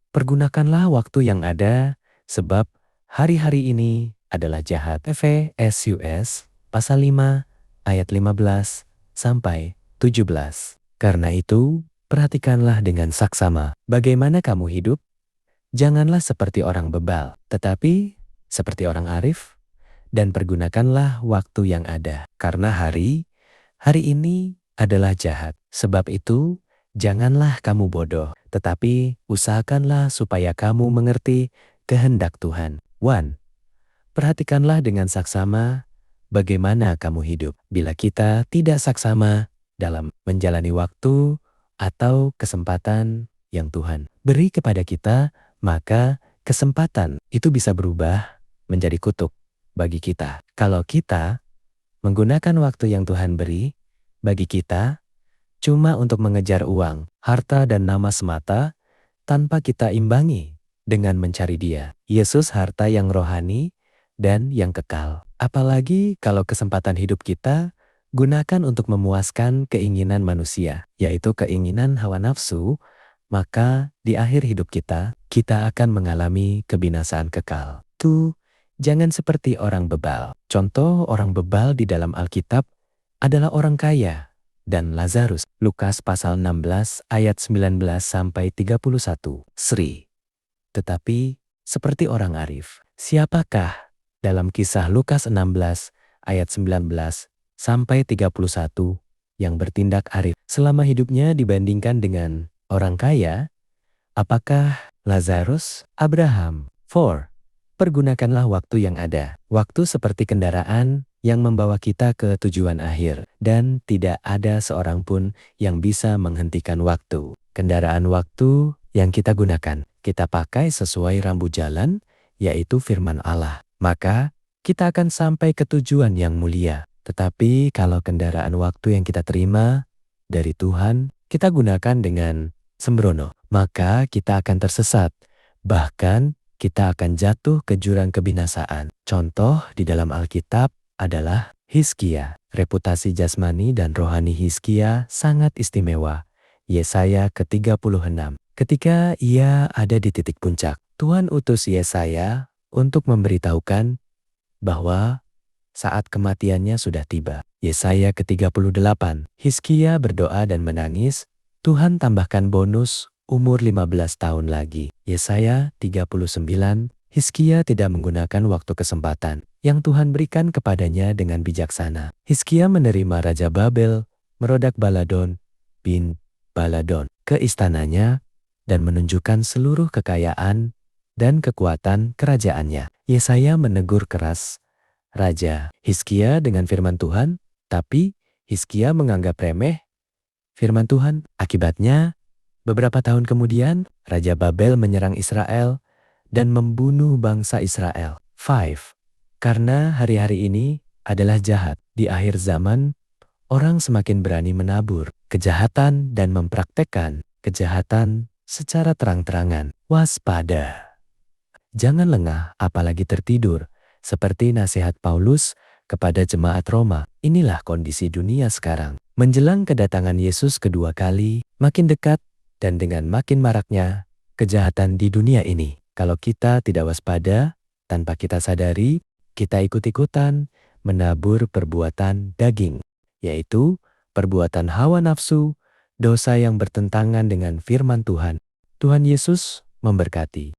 Pergunakanlah waktu yang ada, sebab hari-hari ini adalah jahat. Efesus pasal 5 ayat 15 sampai 17. Karena itu, perhatikanlah dengan saksama bagaimana kamu hidup. Janganlah seperti orang bebal, tetapi seperti orang arif, dan pergunakanlah waktu yang ada. Karena hari ini adalah jahat. Sebab itu, janganlah kamu bodoh, tetapi usahakanlah supaya kamu mengerti kehendak Tuhan. 1. Perhatikanlah dengan saksama bagaimana kamu hidup. Bila kita tidak saksama dalam menjalani waktu atau kesempatan yang Tuhan beri kepada kita, maka kesempatan itu bisa berubah menjadi kutuk bagi kita. Kalau kita menggunakan waktu yang Tuhan beri bagi kita cuma untuk mengejar uang, harta dan nama semata, tanpa kita imbangi dengan mencari Dia, Yesus, harta yang rohani dan yang kekal. Apalagi kalau kesempatan hidup kita gunakan untuk memuaskan keinginan manusia, yaitu keinginan hawa nafsu, maka di akhir hidup kita akan mengalami kebinasaan kekal. Tuh, jangan seperti orang bebal. Contoh orang bebal di dalam Alkitab adalah orang kaya dan Lazarus. Lukas pasal 16 ayat 19 sampai 31. Sri. Tetapi seperti orang arif. Siapakah dalam kisah Lukas 16 ayat 19 sampai 31 yang bertindak arif selama hidupnya dibandingkan dengan orang kaya? Apakah Lazarus? Abraham? 4. Pergunakanlah waktu yang ada. Waktu seperti kendaraan yang membawa kita ke tujuan akhir, dan tidak ada seorang pun yang bisa menghentikan waktu. Kendaraan waktu yang kita gunakan, kita pakai sesuai rambu jalan, yaitu firman Allah. Maka kita akan sampai ke tujuan yang mulia. Tetapi kalau kendaraan waktu yang kita terima dari Tuhan, kita gunakan dengan sembrono, maka kita akan tersesat. Bahkan kita akan jatuh ke jurang kebinasaan. Contoh di dalam Alkitab adalah Hizkia. Reputasi jasmani dan rohani Hizkia sangat istimewa. Yesaya ke-36. Ketika ia ada di titik puncak, Tuhan utus Yesaya untuk memberitahukan bahwa saat kematiannya sudah tiba. Yesaya ke-38. Hizkia berdoa dan menangis. Tuhan tambahkan bonus umur 15 tahun lagi. Yesaya 39. Hizkia tidak menggunakan waktu kesempatan yang Tuhan berikan kepadanya dengan bijaksana. Hizkia menerima Raja Babel, Merodak Baladon bin Baladon ke istananya dan menunjukkan seluruh kekayaan dan kekuatan kerajaannya. Yesaya menegur keras Raja Hizkia dengan firman Tuhan, tapi Hizkia menganggap remeh firman Tuhan. Akibatnya, beberapa tahun kemudian, Raja Babel menyerang Israel dan membunuh bangsa Israel. 5. Karena hari-hari ini adalah jahat. Di akhir zaman, orang semakin berani menabur kejahatan dan mempraktekkan kejahatan secara terang-terangan. Waspada. Jangan lengah apalagi tertidur. Seperti nasihat Paulus kepada jemaat Roma. Inilah kondisi dunia sekarang. Menjelang kedatangan Yesus kedua kali, makin dekat dan dengan makin maraknya kejahatan di dunia ini. Kalau kita tidak waspada, tanpa kita sadari, kita ikut-ikutan menabur perbuatan daging, yaitu perbuatan hawa nafsu, dosa yang bertentangan dengan firman Tuhan. Tuhan Yesus memberkati.